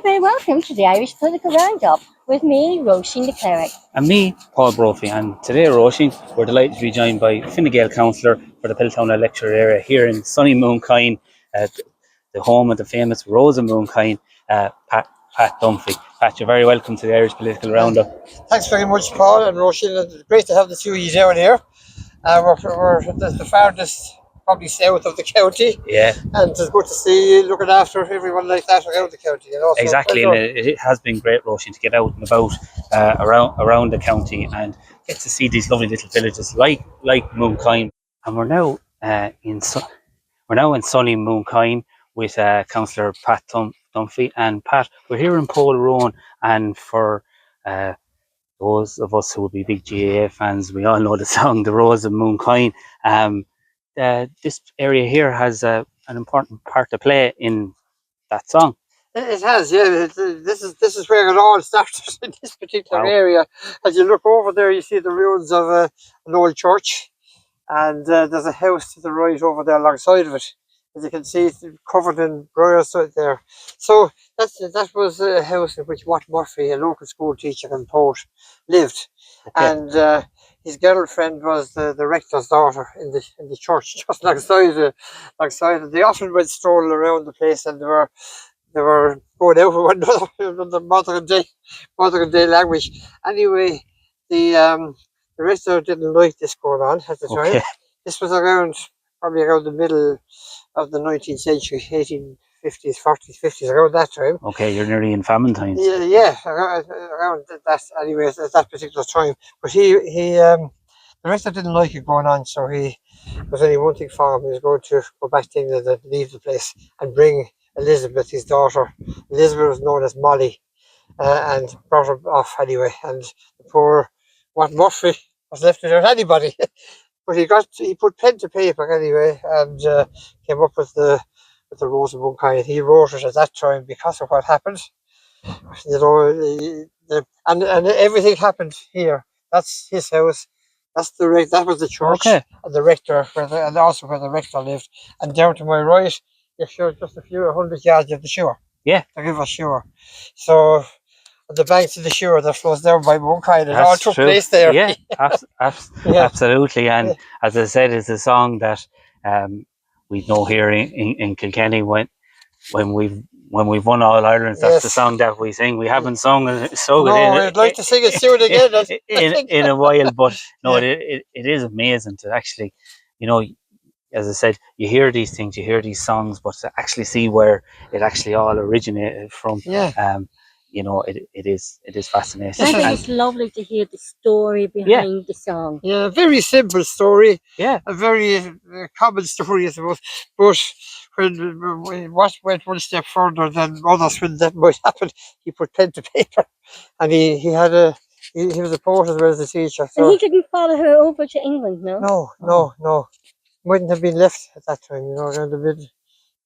very welcome to the Irish Political Roundup with me, Roisin the Cleric. And me, Paul Brophy. And today, Roisin, we're delighted to be joined by Gael Councillor for the Townland lecture area here in sunny Mooncoin, the home of the famous Rose of Mooncoin, Pat Dunphy. Pat, you're very welcome to the Irish Political Roundup. Thanks very much, Paul and Roisin. It's great to have the two of you down here. We're the farthest, probably south of the county. Yeah. And it's good to see you looking after everyone like that around the county. So exactly, and it has been great, Roisin, to get out and about around the county and get to see these lovely little villages like Mooncoin. And we're now in sunny Mooncoin with Councillor Pat Dunphy. And Pat, we're here in Rowan, and for those of us who will be big GAA fans, we all know the song "The Rose of Mooncoin." This area here has an important part to play in that song. It has, yeah. This is where it all started in this particular area. As you look over there, you see the ruins of an old church, and there's a house to the right over there alongside of it. As you can see, it's covered in briars right there. So that was a house in which Watty Murphy, a local school teacher and poet, lived. Okay. And his girlfriend was the rector's daughter in the church just alongside it. They often went strolling around the place, and they were going out with one another in the modern day language. Anyway, the rector didn't like this going on at the time. This was probably around the middle of the 19th century, 1850s, 40s, 50s, around that time. Okay, you're nearly in famine times. Yeah, around that. Anyway, at that particular time. But the rector didn't like it going on, so there was only one thing for him. He was going to go back to England and leave the place and bring Elizabeth, his daughter. Elizabeth was known as Molly, and brought her off anyway. And the poor Watty Murphy was left without anybody. But he put pen to paper anyway, and came up with the Rose of Mooncoin. He wrote it at that time because of what happened. You know, and everything happened here. That's his house. That was the church, and the rector, and also where the rector lived. And down to my right, you're sure just a few 100 yards of the Suir. Yeah, the River Suir. So the banks of the Suir that flows down by Mooncoin, it all took place there. Yeah, absolutely. And as I said, it's a song that we know here in Kilkenny when we've won All Ireland. That's the song that we sing. We haven't sung it. I'd like to sing it soon again. in a while, but no, it is amazing to actually, you know, as I said, you hear these things, you hear these songs, but to actually see where it actually all originated from, you know, it is fascinating. I think it's lovely to hear the story behind the song. Yeah, a very simple story. Yeah, a very common story, I suppose. But when Watt went one step further than others when that might happen, he put pen to paper, and he was a poet as well as a teacher. So. And he didn't follow her over to England, no? No. Wouldn't have been left at that time, you know, around the mid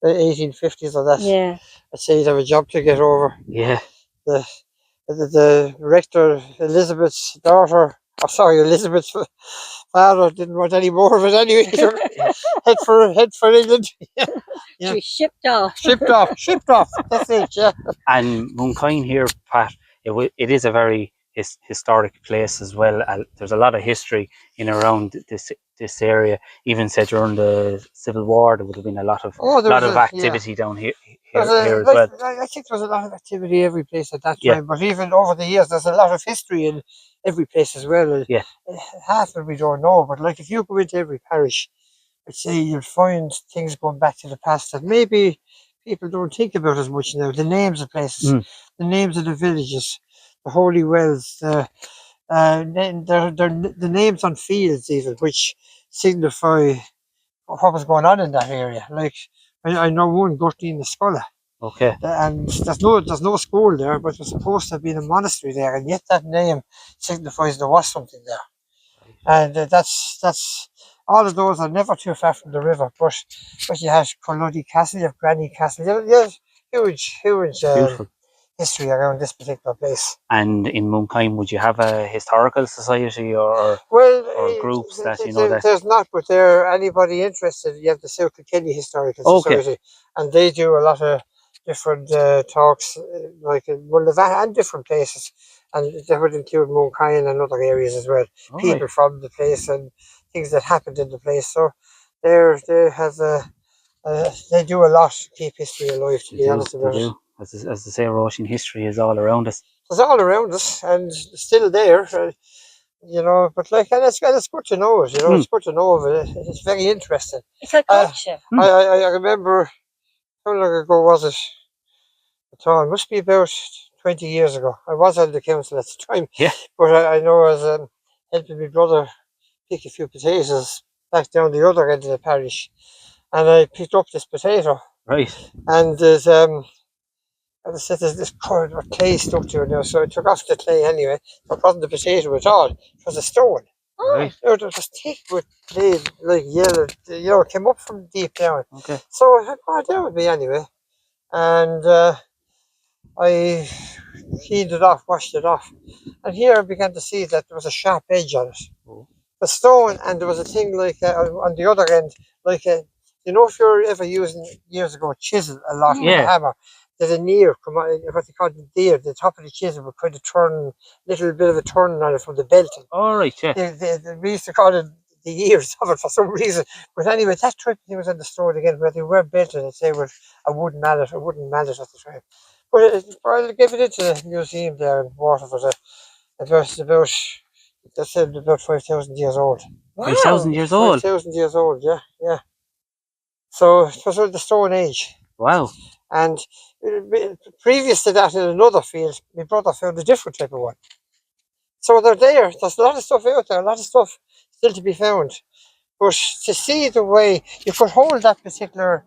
1850s or that. Yeah. I'd say he'd have a job to get over. Yeah. The rector, Elizabeth's father didn't want any more of it anyway. head for England. Yeah. She shipped off. Shipped off. That's it, yeah. And Mooncoin here, Pat, it is a very historic place as well. There's a lot of history in around this area. Even said during the Civil War, there would have been a lot of activity down here as well. I think there was a lot of activity every place at that time. But even over the years, there's a lot of history in every place as well. Yeah. Half of it we don't know, but like if you go into every parish, I'd say you'll find things going back to the past that maybe people don't think about as much now. The names of places, the names of the villages, the holy wells, the names on fields even, which signify what was going on in that area. Like I know one Gurteen the Scolla. Okay. And there's no school there, but there's supposed to have been a monastery there, and yet that name signifies there was something there. And that's all of those are never too far from the river. But you have Cllr Castle, you have Granny Castle, you have huge history around this particular place. And in Mooncoin, would you have a historical society or groups that you know that? There's not, but there anybody interested. You have the South Kilkenny Historical Society, and they do a lot of different talks, like in Mullavat and different places, and that would include Mooncoin and other areas as well. People from the place and things that happened in the place. So they have they do a lot to keep history alive. To be honest about it, as they say, Roisin, history is all around us. It's all around us and still there. You know, but like, and it's good to know it. You know, it's good to know of it. It's very interesting. It's a culture. I remember, how long ago was it? It must be about 20 years ago. I was on the council at the time. Yeah. But I know I was helping my brother pick a few potatoes back down the other end of the parish, and I picked up this potato. Right. And there's as I said, there's this clay stuck to it now, so I took off the clay anyway. So it wasn't a potato at all. It was a stone. Right. It was thick with clay, like yellow. You know, it came up from deep down. Okay. So I had brought it down with me anyway, and I cleaned it off, washed it off, and here I began to see that there was a sharp edge on it. Oh. The stone, and there was a thing like on the other end, like a, you know, if you're ever using years ago a chisel a lot, Yeah. a hammer, there's a near, what they call the deer, the top of the chisel would kind of turn, little bit of a turn on it from the belting. All right, yeah. We used to call it the ears of it for some reason. But anyway, that type of thing was on the stone again, where they were belted, I'd say, with a wooden mallet at the time. But I'll give it into the museum there in Waterford. About they said about 5,000 years old. 5,000 years old? 5,000 years old, yeah, yeah. So it was of the Stone Age. Wow. And previous to that, in another field, my brother found a different type of one. So they're there. There's a lot of stuff out there, a lot of stuff still to be found. But to see the way you could hold that particular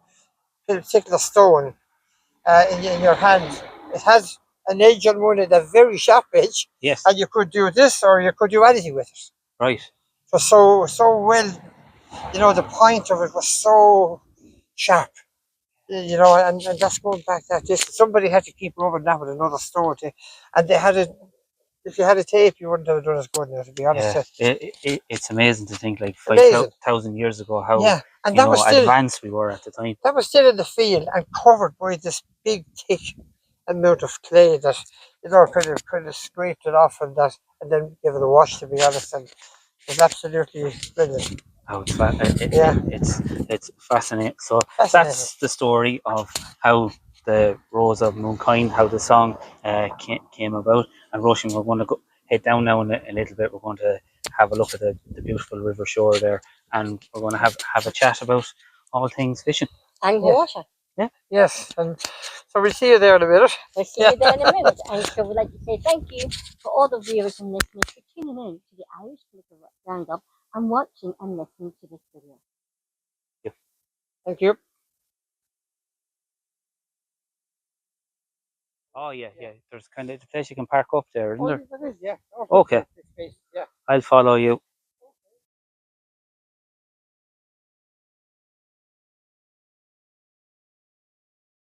stone in your hand, it has an edge on one end, a very sharp edge. Yes. And you could do this, or you could do anything with it. Right. It was so well, you know, the point of it was so sharp. You know, and that's going back that distance. Somebody had to keep rubbing that with another stone, and they had it. If you had a tape, you wouldn't have done as good now, to be honest. Yeah. It's amazing to think, like 5,000 years ago, how and that was still, advanced we were at the time. That was still in the field and covered by this big, thick amount of clay that, you know, kind of scraped it off and then gave it a wash, to be honest, and it was absolutely brilliant. Oh, it's fascinating. So that's the story of how the Rose of Mooncoin, how the song came about. And Roisin, we're going to head down now in a little bit. We're going to have a look at the beautiful river shore there, and we're going to have a chat about all things fishing and water. Yeah. Yes, and so we'll see you there in a minute. We'll see you there in a minute. And so we'd like to say thank you for all the viewers and listeners for tuning in to the Irish Political Roundup and watching and listening to this video. Yep. Thank you. Oh yeah. There's kind of the place you can park up there, isn't there? There is, yeah. Okay. Yeah. I'll follow you.